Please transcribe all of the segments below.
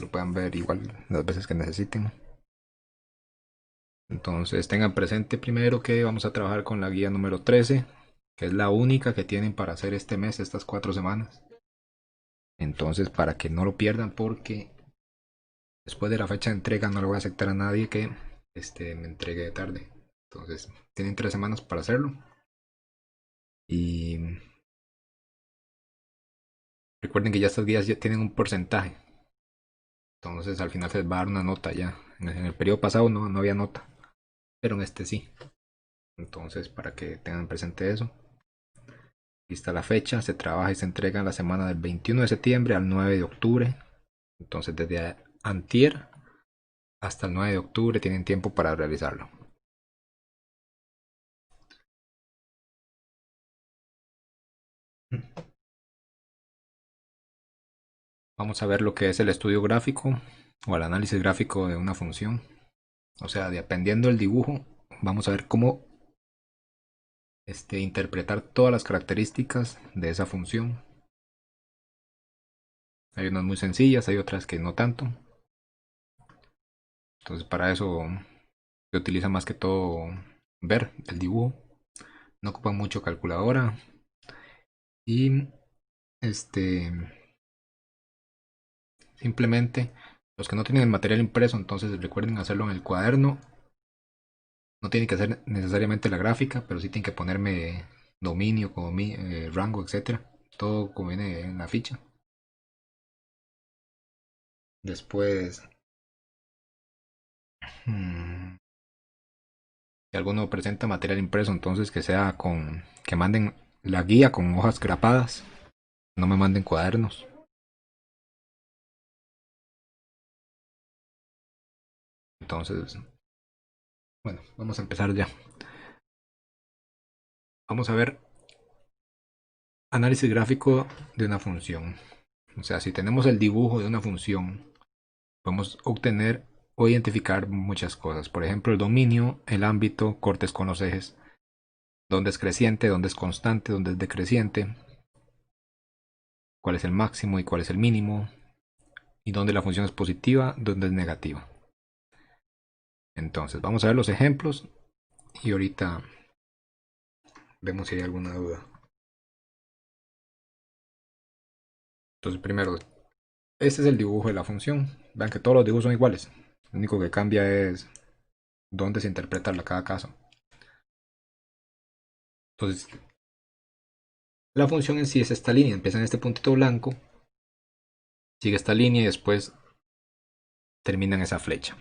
lo puedan ver igual las veces que necesiten. Entonces tengan presente primero que vamos a trabajar con la guía número 13, que es la única que tienen para hacer este mes, estas 4 semanas. Entonces, para que no lo pierdan, porque después de la fecha de entrega no le voy a aceptar a nadie que me entregue tarde. Entonces, tienen 3 semanas para hacerlo. Y recuerden que ya estas guías ya tienen un porcentaje. Entonces, al final se les va a dar una nota ya. En el periodo pasado no había nota, pero en este sí. Entonces, para que tengan presente eso. Aquí está la fecha, se trabaja y se entrega en la semana del 21 de septiembre al 9 de octubre. Entonces desde antier hasta el 9 de octubre tienen tiempo para realizarlo. Vamos a ver lo que es el estudio gráfico o el análisis gráfico de una función. O sea, dependiendo del dibujo, vamos a ver cómo interpretar todas las características de esa función. Hay unas muy sencillas, hay otras que no tanto. Entonces para eso se utiliza más que todo ver el dibujo. No ocupan mucho calculadora. Y simplemente los que no tienen el material impreso, entonces recuerden hacerlo en el cuaderno. No tienen que hacer necesariamente la gráfica, pero sí tienen que ponerme dominio, rango, etcétera. Todo como viene en la ficha. Después, si alguno presenta material impreso, entonces que manden la guía con hojas grapadas. No me manden cuadernos. Entonces, bueno, vamos a empezar ya. Vamos a ver análisis gráfico de una función. O sea, si tenemos el dibujo de una función, podemos obtener o identificar muchas cosas. Por ejemplo, el dominio, el ámbito, cortes con los ejes, dónde es creciente, dónde es constante, dónde es decreciente, cuál es el máximo y cuál es el mínimo, y dónde la función es positiva, dónde es negativa. Entonces, vamos a ver los ejemplos y ahorita vemos si hay alguna duda. Entonces, primero, este es el dibujo de la función. Vean que todos los dibujos son iguales. Lo único que cambia es dónde se interpreta cada caso. Entonces, la función en sí es esta línea. Empieza en este puntito blanco, sigue esta línea y después termina en esa flecha.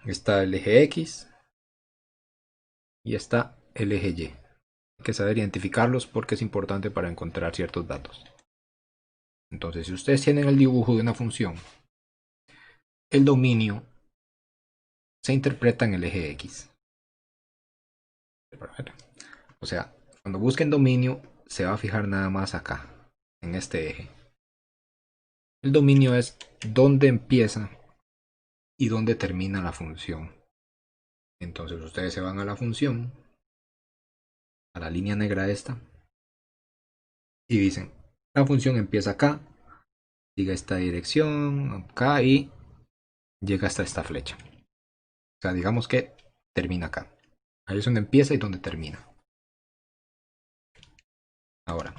Está el eje X y está el eje Y. Hay que saber identificarlos porque es importante para encontrar ciertos datos. Entonces, si ustedes tienen el dibujo de una función, el dominio se interpreta en el eje X. O sea, cuando busquen dominio, se va a fijar nada más acá, en este eje. El dominio es dónde empieza y dónde termina la función. Entonces ustedes se van a la función, a la línea negra esta, y dicen, la función empieza acá, sigue esta dirección, acá y llega hasta esta flecha. O sea, digamos que termina acá. Ahí es donde empieza y donde termina. Ahora,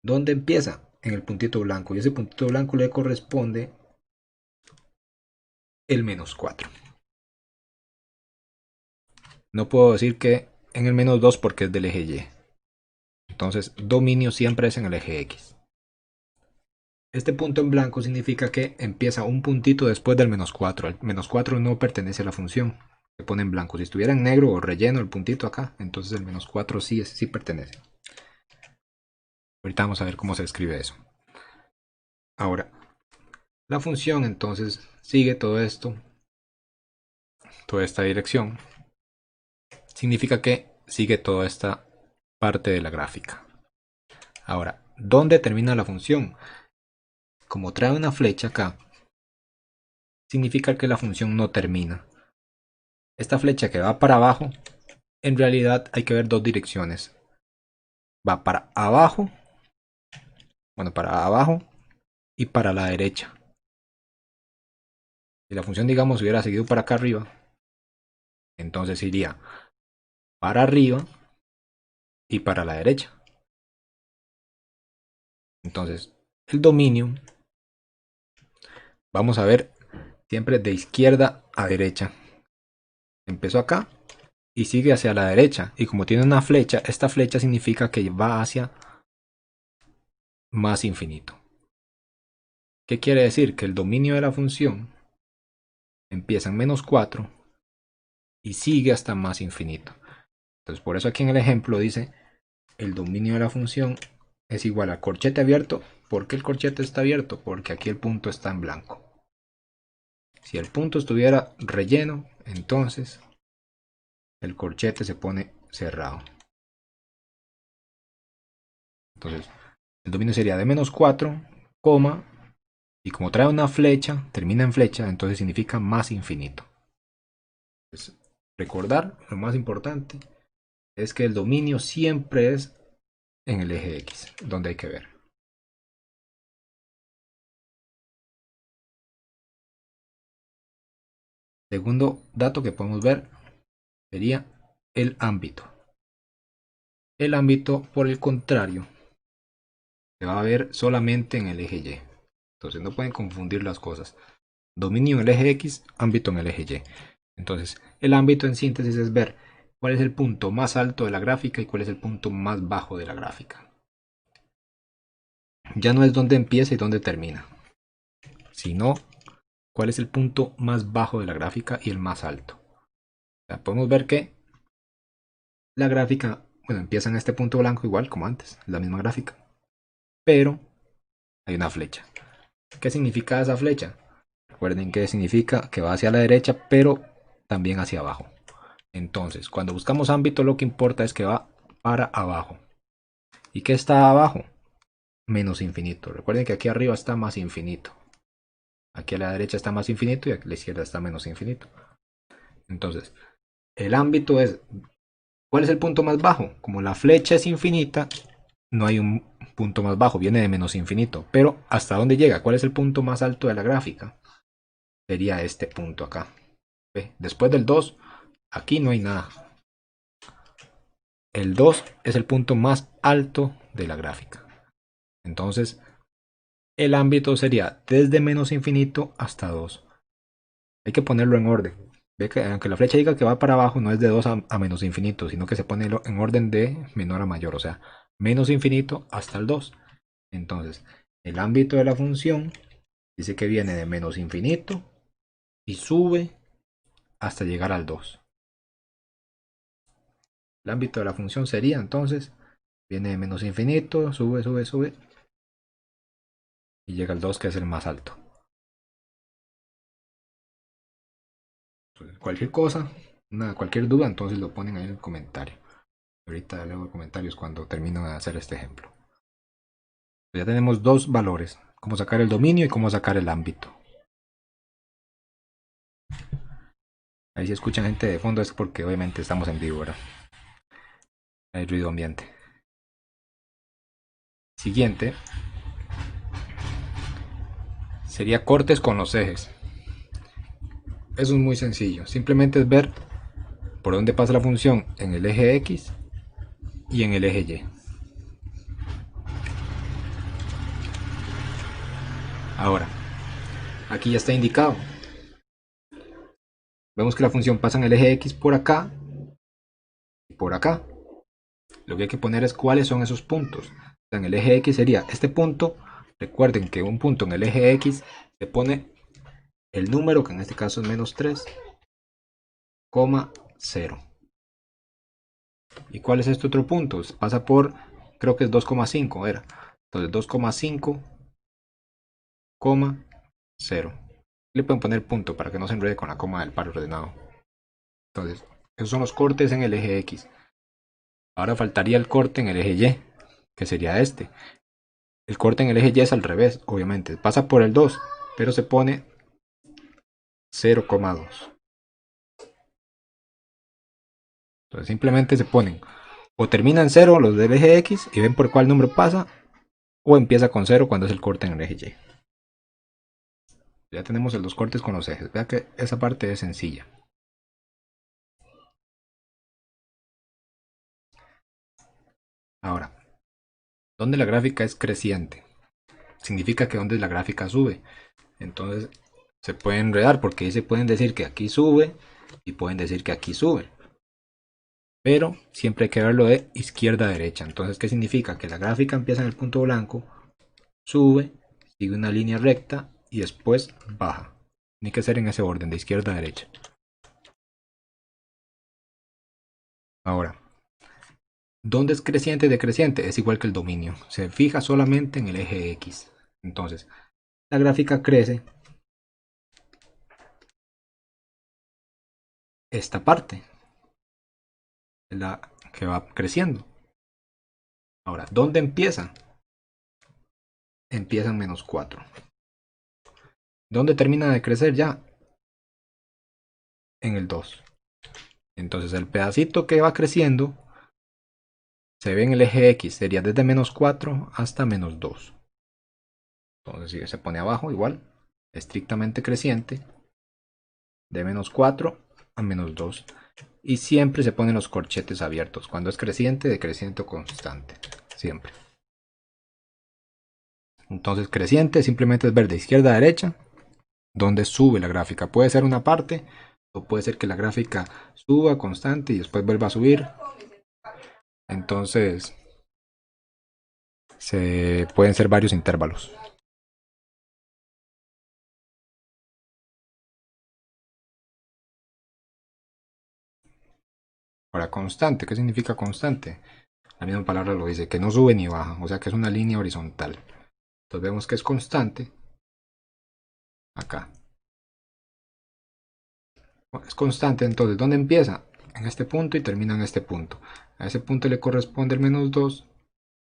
¿dónde empieza? En el puntito blanco. Y ese puntito blanco le corresponde el -4. No puedo decir que en el -2 porque es del eje Y. Entonces, dominio siempre es en el eje X. Este punto en blanco significa que empieza un puntito después del -4. El -4 no pertenece a la función. Se pone en blanco. Si estuviera en negro o relleno el puntito acá, entonces el -4 sí pertenece. Ahorita vamos a ver cómo se escribe eso. Ahora, la función entonces sigue todo esto, toda esta dirección. Significa que sigue toda esta parte de la gráfica. Ahora, ¿dónde termina la función? Como trae una flecha acá, significa que la función no termina. Esta flecha que va para abajo, en realidad hay que ver dos direcciones. Va para abajo Bueno, para abajo y para la derecha. Si la función, digamos, hubiera seguido para acá arriba, entonces iría para arriba y para la derecha. Entonces, el dominio, vamos a ver siempre de izquierda a derecha. Empezó acá y sigue hacia la derecha. Y como tiene una flecha, esta flecha significa que va hacia más infinito. ¿Qué quiere decir? Que el dominio de la función empieza en -4 y sigue hasta más infinito. Entonces, por eso aquí en el ejemplo dice el dominio de la función es igual a corchete abierto. ¿Por qué el corchete está abierto? Porque aquí el punto está en blanco. Si el punto estuviera relleno, entonces el corchete se pone cerrado. Entonces, el dominio sería de -4, coma, y como trae una flecha, termina en flecha, entonces significa más infinito. Entonces, recordar, lo más importante es que el dominio siempre es en el eje X, donde hay que ver. Segundo dato que podemos ver sería el ámbito. El ámbito, por el contrario, se va a ver solamente en el eje Y. Entonces no pueden confundir las cosas. Dominio en el eje X, ámbito en el eje Y. Entonces, el ámbito en síntesis es ver cuál es el punto más alto de la gráfica y cuál es el punto más bajo de la gráfica. Ya no es dónde empieza y dónde termina, sino cuál es el punto más bajo de la gráfica y el más alto. O sea, podemos ver que la gráfica, bueno, empieza en este punto blanco igual como antes, la misma gráfica, pero hay una flecha. ¿Qué significa esa flecha? Recuerden que significa que va hacia la derecha, pero también hacia abajo. Entonces, cuando buscamos ámbito, lo que importa es que va para abajo. ¿Y qué está abajo? Menos infinito. Recuerden que aquí arriba está más infinito. Aquí a la derecha está más infinito y aquí a la izquierda está menos infinito. Entonces, el ámbito es, ¿cuál es el punto más bajo? Como la flecha es infinita, no hay un punto más bajo, viene de menos infinito. Pero, ¿hasta dónde llega? ¿Cuál es el punto más alto de la gráfica? Sería este punto acá. ¿Ve? Después del 2, aquí no hay nada. El 2 es el punto más alto de la gráfica. Entonces, el ámbito sería desde menos infinito hasta 2. Hay que ponerlo en orden. Ve que aunque la flecha diga que va para abajo, no es de 2 a menos infinito, sino que se pone en orden de menor a mayor, o sea, menos infinito hasta el 2. Entonces, el ámbito de la función dice que viene de menos infinito y sube hasta llegar al 2. El ámbito de la función sería entonces, viene de menos infinito, sube, sube, sube y llega al 2, que es el más alto. Entonces, cualquier cosa, cualquier duda, entonces lo ponen ahí en el comentario. Ahorita leo comentarios cuando termino de hacer este ejemplo. Ya tenemos dos valores, cómo sacar el dominio y cómo sacar el ámbito. Ahí si escuchan gente de fondo es porque obviamente estamos en vivo, ¿verdad? Hay ruido ambiente. Siguiente sería cortes con los ejes. Eso es muy sencillo, simplemente es ver por dónde pasa la función en el eje X y en el eje Y. Ahora, aquí ya está indicado. Vemos que la función pasa en el eje X por acá y por acá. Lo que hay que poner es cuáles son esos puntos. En el eje X sería este punto. Recuerden que un punto en el eje X se pone el número, que en este caso es -3,0. ¿Y cuál es este otro punto? Pasa por, creo que es 2,5 era. Entonces 2,5,0. Le pueden poner punto para que no se enrede con la coma del par ordenado. Entonces, esos son los cortes en el eje X. Ahora faltaría el corte en el eje Y, que sería este. El corte en el eje Y es al revés, obviamente. Pasa por el 2, pero se pone 0,2. Entonces simplemente se ponen o terminan en 0 los del eje X y ven por cuál número pasa, o empieza con 0 cuando es el corte en el eje Y. Ya tenemos los cortes con los ejes. Vea que esa parte es sencilla. Ahora, donde la gráfica es creciente, significa que donde la gráfica sube. Entonces se puede enredar porque ahí se pueden decir que aquí sube y pueden decir que aquí sube. Pero siempre hay que verlo de izquierda a derecha. Entonces, ¿qué significa? Que la gráfica empieza en el punto blanco, sube, sigue una línea recta y después baja. Tiene que ser en ese orden, de izquierda a derecha. Ahora, ¿dónde es creciente y decreciente? Es igual que el dominio. Se fija solamente en el eje X. Entonces, la gráfica crece esta parte, la que va creciendo. Ahora, ¿dónde empieza? Empieza en menos 4. ¿Dónde termina de crecer ya? En el 2. Entonces el pedacito que va creciendo se ve en el eje X, sería desde menos 4 hasta menos 2. Entonces si se pone abajo igual, estrictamente creciente, de menos 4 a menos 2. Y siempre se ponen los corchetes abiertos, cuando es creciente, decreciente o constante, siempre. Entonces creciente simplemente es ver de izquierda a derecha, donde sube la gráfica. Puede ser una parte, o puede ser que la gráfica suba constante y después vuelva a subir. Entonces pueden ser varios intervalos. Ahora, constante, ¿qué significa constante? La misma palabra lo dice, que no sube ni baja, o sea que es una línea horizontal. Entonces vemos que es constante acá. Es constante, entonces, ¿dónde empieza? En este punto y termina en este punto. A ese punto le corresponde el menos 2,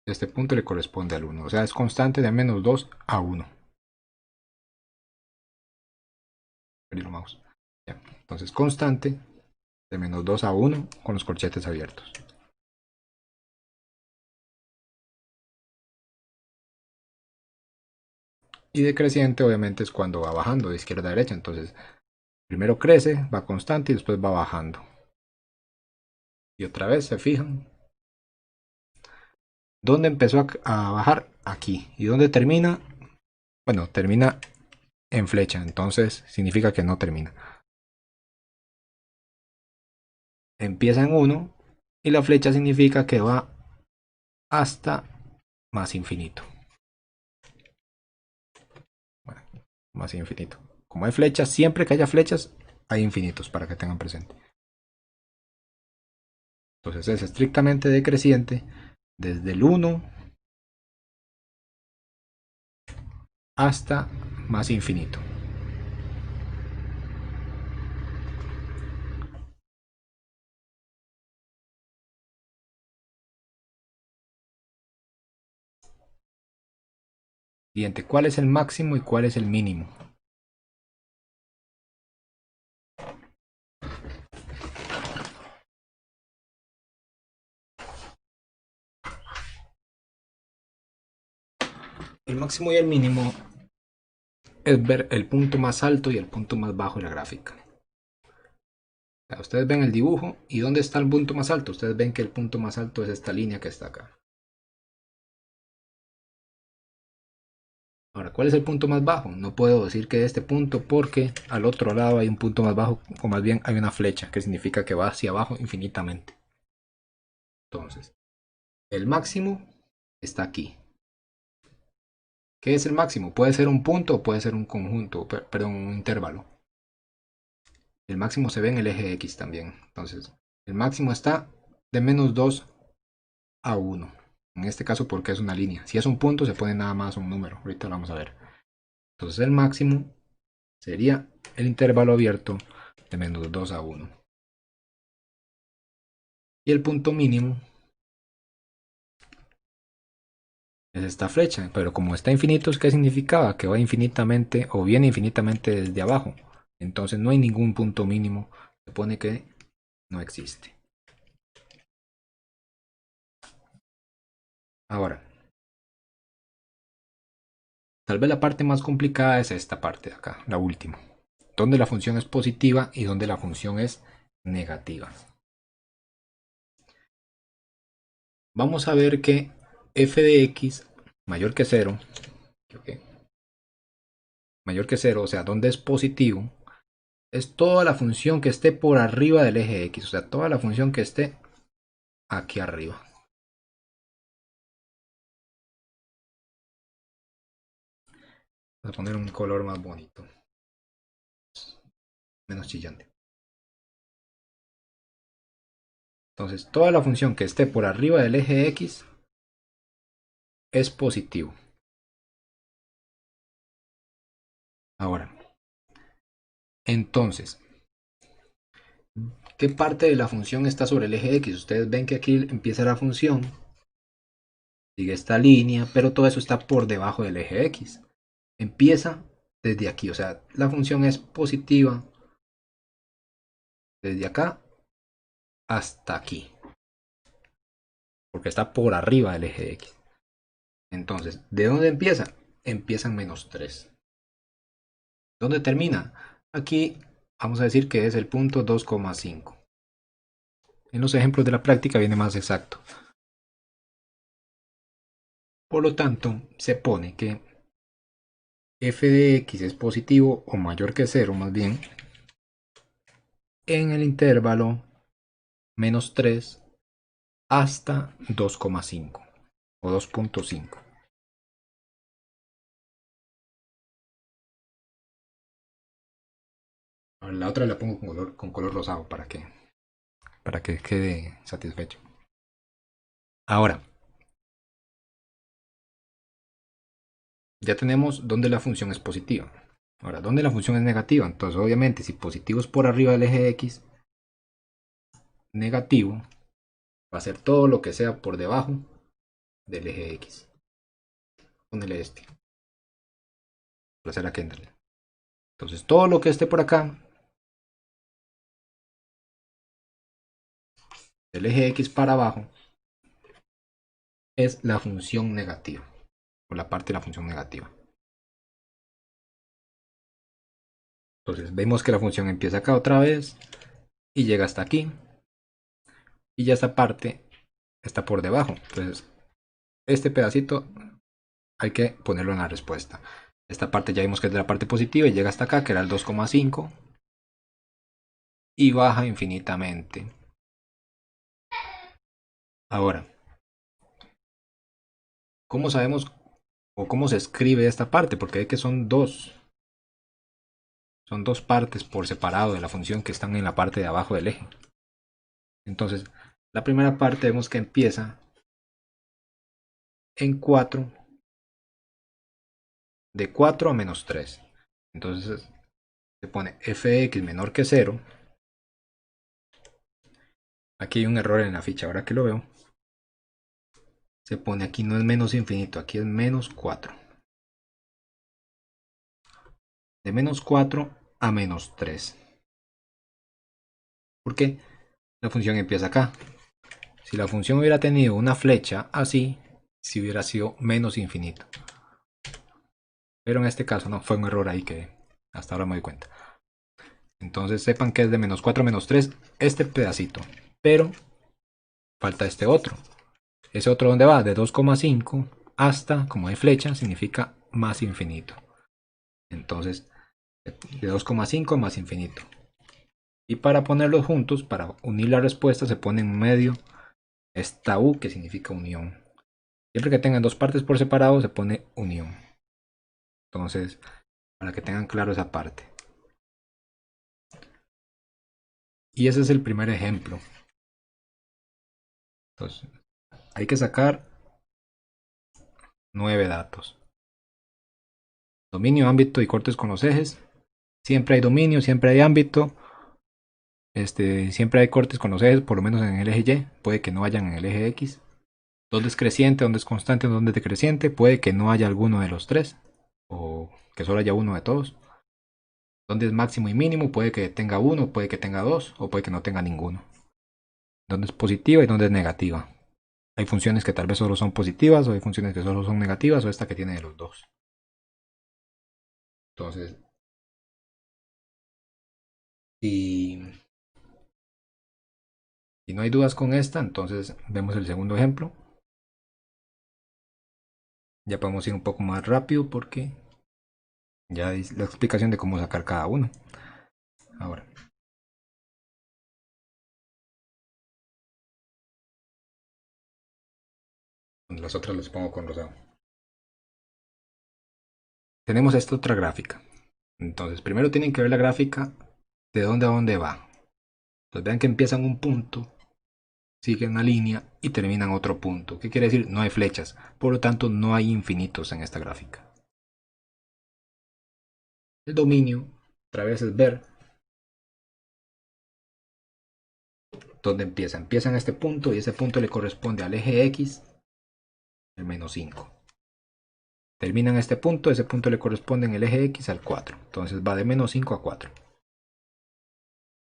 y a este punto le corresponde al 1. O sea, es constante de menos 2 a 1. Ya. Entonces, constante de menos 2 a 1 con los corchetes abiertos. Y decreciente, obviamente, es cuando va bajando de izquierda a derecha. Entonces, primero crece, va constante y después va bajando. Y otra vez se fijan. ¿Dónde empezó a bajar? Aquí. ¿Y dónde termina? Bueno, termina en flecha, entonces significa que no termina. Empieza en 1 y la flecha significa que va hasta más infinito. Bueno, más infinito. Como hay flechas, siempre que haya flechas, hay infinitos para que tengan presente. Entonces es estrictamente decreciente desde el 1 hasta más infinito. Siguiente, ¿cuál es el máximo y cuál es el mínimo? El máximo y el mínimo es ver el punto más alto y el punto más bajo de la gráfica. O sea, ustedes ven el dibujo y ¿dónde está el punto más alto? Ustedes ven que el punto más alto es esta línea que está acá. Ahora, ¿cuál es el punto más bajo? No puedo decir que este punto porque al otro lado hay un punto más bajo, o más bien hay una flecha, que significa que va hacia abajo infinitamente. Entonces, el máximo está aquí. ¿Qué es el máximo? Puede ser un punto o puede ser un conjunto, perdón, un intervalo. El máximo se ve en el eje X también. Entonces, el máximo está de menos 2 a 1. En este caso porque es una línea. Si es un punto se pone nada más un número. Ahorita lo vamos a ver. Entonces el máximo sería el intervalo abierto de menos 2 a 1. Y el punto mínimo es esta flecha. Pero como está infinito, ¿qué significaba? Que va infinitamente o viene infinitamente desde abajo. Entonces no hay ningún punto mínimo. Se pone que no existe. Ahora, Tal vez la parte más complicada es esta parte de acá, la última, donde la función es positiva y donde la función es negativa. Vamos a ver que f de x mayor que 0, mayor que 0, o sea, donde es positivo, es toda la función que esté por arriba del eje x, o sea, toda la función que esté aquí arriba. Voy a poner un color más bonito, menos chillante. Entonces, toda la función que esté por arriba del eje x es positivo. Ahora, entonces, ¿qué parte de la función está sobre el eje x? Ustedes ven que aquí empieza la función, sigue esta línea, pero todo eso está por debajo del eje x. Empieza desde aquí, o sea, la función es positiva desde acá hasta aquí, porque está por arriba del eje x. Entonces, ¿de dónde empieza? Empieza en menos 3. ¿Dónde termina? Aquí vamos a decir que es el punto 2,5. En los ejemplos de la práctica viene más exacto. Por lo tanto, se pone que f de x es positivo o mayor que 0 más bien en el intervalo menos 3 hasta 2,5 o 2,5. La otra la pongo con color rosado para que quede satisfecho. Ahora, ya tenemos dónde la función es positiva. Ahora, ¿dónde la función es negativa? Entonces, obviamente, si positivo es por arriba del eje x, negativo va a ser todo lo que sea por debajo del eje x. Ponele este, para hacer la Kendall. Entonces, todo lo que esté por acá, del eje x para abajo, es la función negativa, o la parte de la función negativa. Entonces, vemos que la función empieza acá otra vez y llega hasta aquí. Y ya esta parte está por debajo. Entonces, este pedacito hay que ponerlo en la respuesta. Esta parte ya vimos que es de la parte positiva y llega hasta acá, que era el 2,5. Y baja infinitamente. Ahora, ¿cómo sabemos o cómo se escribe esta parte? Porque hay que son dos partes por separado de la función que están en la parte de abajo del eje. Entonces, la primera parte vemos que empieza en 4, de 4 a menos 3. Entonces, se pone f de x menor que 0. Aquí hay un error en la ficha, ahora que lo veo. Se pone aquí no es menos infinito, aquí es menos 4. De menos 4 a menos 3. ¿Por qué? La función empieza acá. Si la función hubiera tenido una flecha así, si hubiera sido menos infinito. Pero en este caso no, fue un error ahí que hasta ahora me doy cuenta. Entonces sepan que es de menos 4 a menos 3 este pedacito. Pero falta este otro. Ese otro donde va de 2,5 hasta, como hay flecha, significa más infinito. Entonces, de 2,5 más infinito. Y para ponerlos juntos, para unir la respuesta, se pone en medio esta U que significa unión. Siempre que tengan dos partes por separado, se pone unión. Entonces, para que tengan claro esa parte. Y ese es el primer ejemplo. Entonces, hay que sacar 9 datos. Dominio, ámbito y cortes con los ejes. Siempre hay dominio, siempre hay ámbito. Siempre hay cortes con los ejes, por lo menos en el eje Y. Puede que no hayan en el eje X. Dónde es creciente, dónde es constante, dónde es decreciente. Puede que no haya alguno de los tres. O que solo haya uno de todos. Dónde es máximo y mínimo. Puede que tenga uno, puede que tenga dos. O puede que no tenga ninguno. Dónde es positiva y dónde es negativa. Hay funciones que tal vez solo son positivas. O hay funciones que solo son negativas. O esta que tiene de los dos. Entonces, si, si no hay dudas con esta, entonces vemos el segundo ejemplo. Ya podemos ir un poco más rápido porque ya es la explicación de cómo sacar cada uno. Ahora, las otras las pongo con rosado. Tenemos esta otra gráfica. Entonces, primero tienen que ver la gráfica de dónde a dónde va. Entonces, vean que empiezan un punto, siguen una línea y terminan otro punto. ¿Qué quiere decir? No hay flechas. Por lo tanto, no hay infinitos en esta gráfica. El dominio, otra vez, es ver dónde empieza. Empieza en este punto y ese punto le corresponde al eje X, el menos 5. Termina en este punto, ese punto le corresponde en el eje X al 4. Entonces va de menos 5 a 4.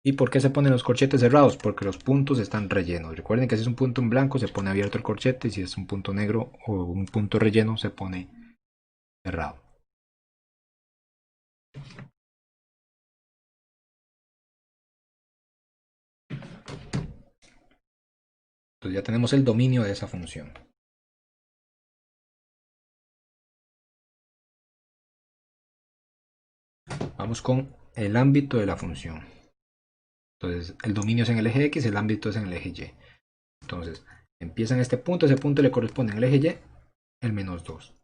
¿Y por qué se ponen los corchetes cerrados? Porque los puntos están rellenos. Recuerden que si es un punto en blanco se pone abierto el corchete y si es un punto negro o un punto relleno se pone cerrado. Entonces ya tenemos el dominio de esa función. Vamos con el ámbito de la función. Entonces el dominio es en el eje X, el ámbito es en el eje Y. Entonces empieza en este punto, ese punto le corresponde en el eje Y, el menos 2.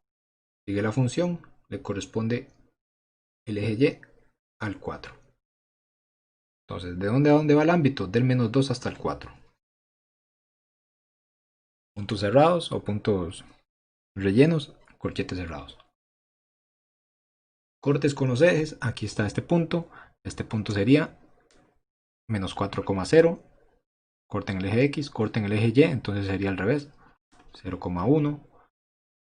Sigue la función, le corresponde el eje Y al 4. Entonces, ¿de dónde a dónde va el ámbito? Del menos 2 hasta el 4. Puntos cerrados o puntos rellenos, corchetes cerrados. Cortes con los ejes, aquí está este punto sería menos 4,0, corten el eje X, corten el eje Y, entonces sería al revés, 0,1,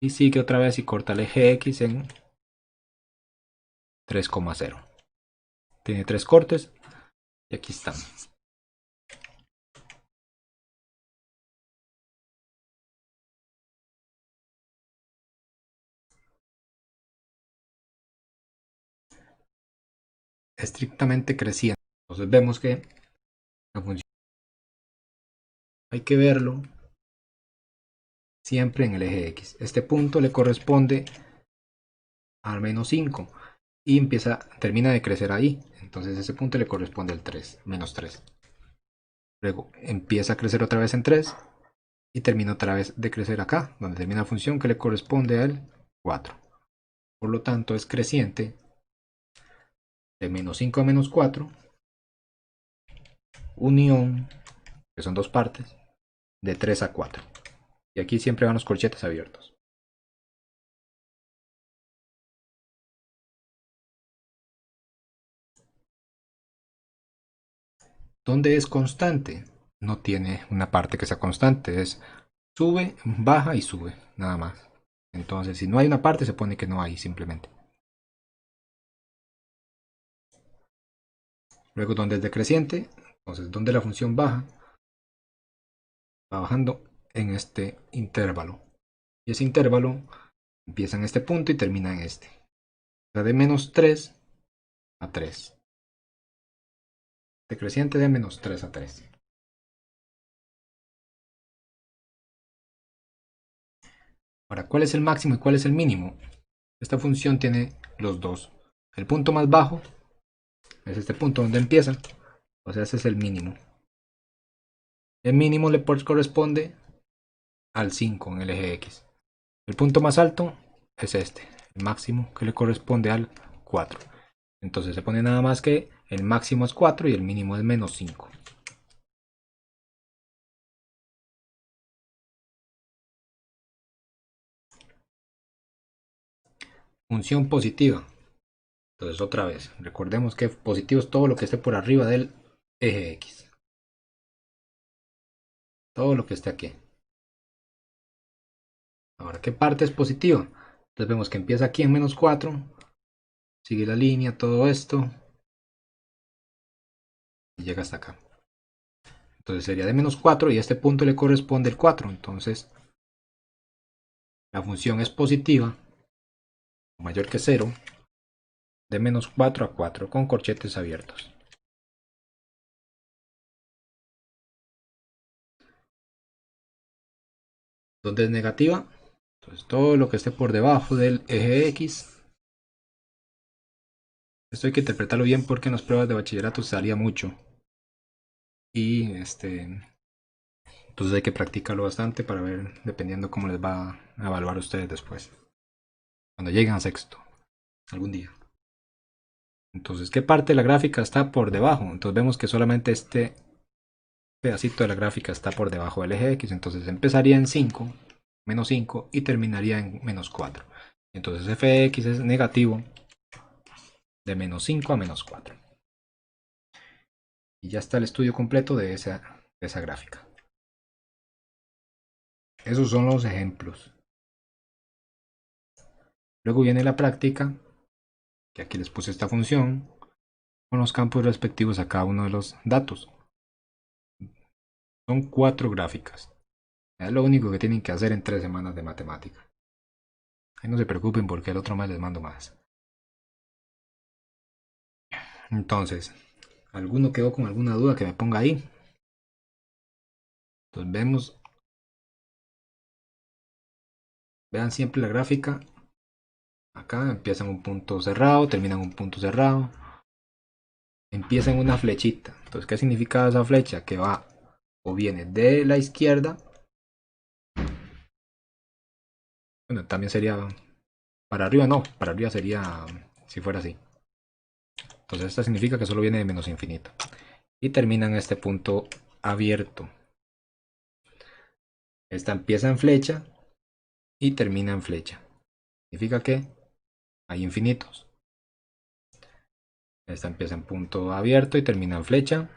y sigue otra vez y corta el eje X en 3,0. Tiene 3 cortes y aquí están. Estrictamente creciente. Entonces vemos que la función hay que verlo siempre en el eje X. Este punto le corresponde al menos 5 y termina de crecer ahí. Entonces ese punto le corresponde al 3, menos 3. Luego empieza a crecer otra vez en 3 y termina otra vez de crecer acá, donde termina la función que le corresponde al 4. Por lo tanto es creciente de menos 5 a menos 4, unión, que son dos partes, de 3 a 4. Y aquí siempre van los corchetes abiertos. ¿Dónde es constante? No tiene una parte que sea constante, es sube, baja y sube, nada más. Entonces, si no hay una parte, se pone que no hay simplemente. Luego, donde es decreciente, entonces donde la función baja, va bajando en este intervalo. Y ese intervalo empieza en este punto y termina en este. O sea, de menos 3 a 3. Decreciente de menos 3 a 3. Ahora, ¿cuál es el máximo y cuál es el mínimo? Esta función tiene los dos. El punto más bajo es este punto donde empieza. O sea, ese es el mínimo. El mínimo le corresponde al 5 en el eje X. El punto más alto es este, el máximo, que le corresponde al 4. Entonces se pone nada más que el máximo es 4 y el mínimo es menos 5. Función positiva. Entonces otra vez, recordemos que positivo es todo lo que esté por arriba del eje X. Todo lo que esté aquí. Ahora, ¿qué parte es positiva? Entonces vemos que empieza aquí en menos 4. Sigue la línea, todo esto. Y llega hasta acá. Entonces sería de menos 4 y a este punto le corresponde el 4. Entonces la función es positiva, mayor que 0, de menos 4 a 4 con corchetes abiertos. ¿Dónde es negativa? Entonces todo lo que esté por debajo del eje X. Esto hay que interpretarlo bien porque en las pruebas de bachillerato salía mucho. Y entonces hay que practicarlo bastante para ver, dependiendo cómo les va a evaluar a ustedes después. Cuando lleguen a sexto, algún día. Entonces, ¿qué parte de la gráfica está por debajo? Entonces vemos que solamente este pedacito de la gráfica está por debajo del eje X. Entonces empezaría en 5, menos 5 y terminaría en menos 4. Entonces f de x es negativo de menos 5 a menos 4. Y ya está el estudio completo de esa gráfica. Esos son los ejemplos. Luego viene la práctica, que aquí les puse esta función, con los campos respectivos a cada uno de los datos. Son 4 gráficas. Es lo único que tienen que hacer en 3 semanas de matemática. Ahí no se preocupen porque el otro mes les mando más. Entonces, ¿alguno quedó con alguna duda que me ponga ahí? Entonces vemos, vean siempre la gráfica. Acá empieza en un punto cerrado, termina en un punto cerrado. Empieza en una flechita. Entonces, ¿qué significa esa flecha? Que va o viene de la izquierda. Bueno, también sería para arriba, no, para arriba sería si fuera así. Entonces, esta significa que solo viene de menos infinito. Y termina en este punto abierto. Esta empieza en flecha y termina en flecha. Significa que hay infinitos. Esta empieza en punto abierto y termina en flecha.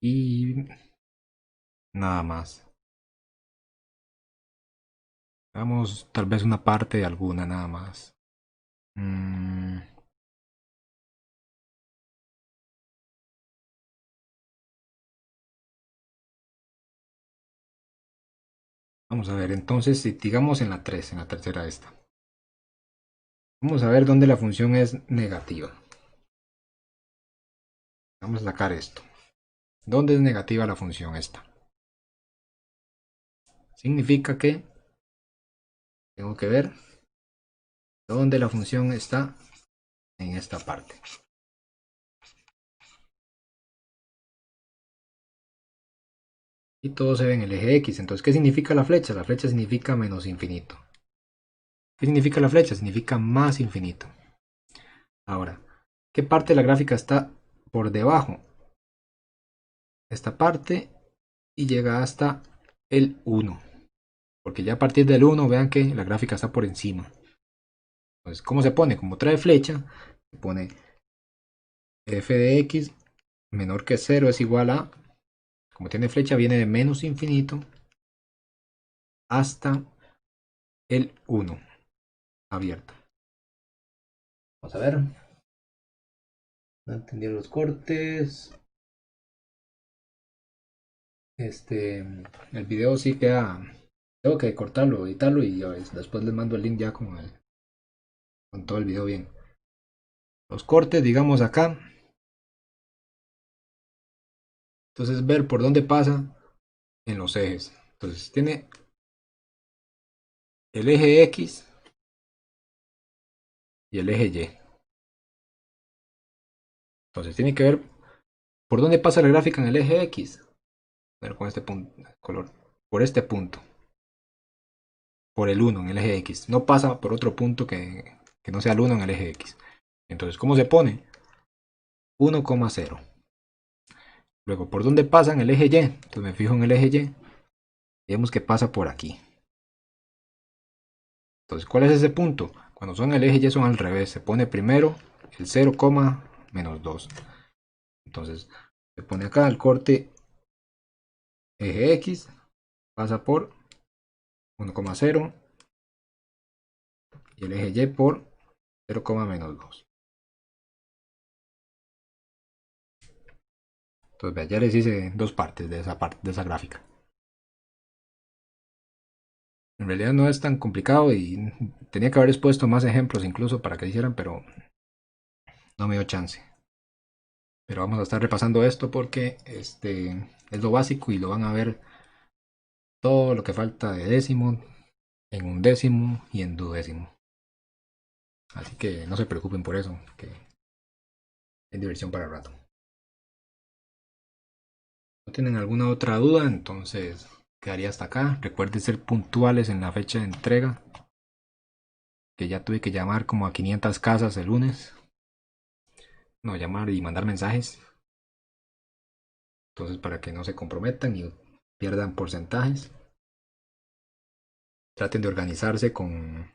Y nada más. Vamos, tal vez una parte de alguna nada más. Vamos a ver, entonces, si digamos en la 3, en la tercera esta. Vamos a ver dónde la función es negativa. Vamos a sacar esto. ¿Dónde es negativa la función esta? Significa que tengo que ver dónde la función está en esta parte. Y todo se ve en el eje X. Entonces, ¿qué significa la flecha? La flecha significa menos infinito. ¿Qué significa la flecha? Significa más infinito. Ahora, ¿qué parte de la gráfica está por debajo? Esta parte y llega hasta el 1. Porque ya a partir del 1 vean que la gráfica está por encima. Entonces, ¿cómo se pone? Como trae flecha, se pone f de x menor que 0 es igual a, como tiene flecha, viene de menos infinito hasta el 1 abierto. Vamos a ver. No entendí los cortes. El video sí queda. Tengo que cortarlo, editarlo y después les mando el link ya con todo el video bien. Los cortes, digamos acá. Entonces ver por dónde pasa en los ejes. Entonces tiene el eje X y el eje Y. Entonces tiene que ver por dónde pasa la gráfica en el eje X. A ver con este punto, color. Por este punto. Por el 1 en el eje X. No pasa por otro punto que no sea el 1 en el eje X. Entonces, ¿cómo se pone? 1,0. Luego, ¿por dónde pasa en el eje Y? Entonces me fijo en el eje Y. Y vemos que pasa por aquí. Entonces, ¿cuál es ese punto? Cuando son el eje Y son al revés. Se pone primero el 0, menos 2. Entonces, se pone acá el corte eje X. Pasa por 1,0. Y el eje Y por 0, menos 2. Entonces, ya les hice dos partes de esa gráfica. En realidad no es tan complicado y Tenía que haberles puesto más ejemplos incluso para que hicieran, pero no me dio chance. Pero vamos a estar repasando esto porque es lo básico y lo van a ver todo lo que falta de décimo, en undécimo y en duodécimo. Así que no se preocupen por eso, que es diversión para el rato. ¿No tienen alguna otra duda? Entonces quedaría hasta acá. Recuerden ser puntuales en la fecha de entrega, que ya tuve que llamar como a 500 casas el lunes. No, llamar y mandar mensajes. Entonces para que no se comprometan y pierdan porcentajes. Traten de organizarse con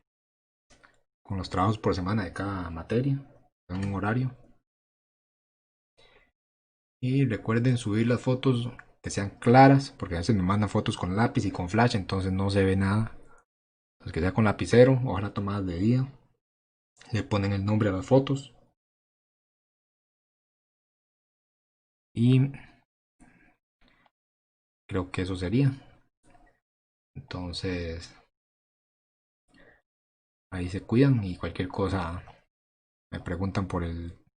los trabajos por semana de cada materia, en un horario. Y recuerden subir las fotos que sean claras, porque a veces me mandan fotos con lápiz y con flash, entonces no se ve nada. Entonces que sea con lapicero, ojalá tomadas de día. Le ponen el nombre a las fotos. Y creo que eso sería. Entonces ahí se cuidan y cualquier cosa me preguntan por el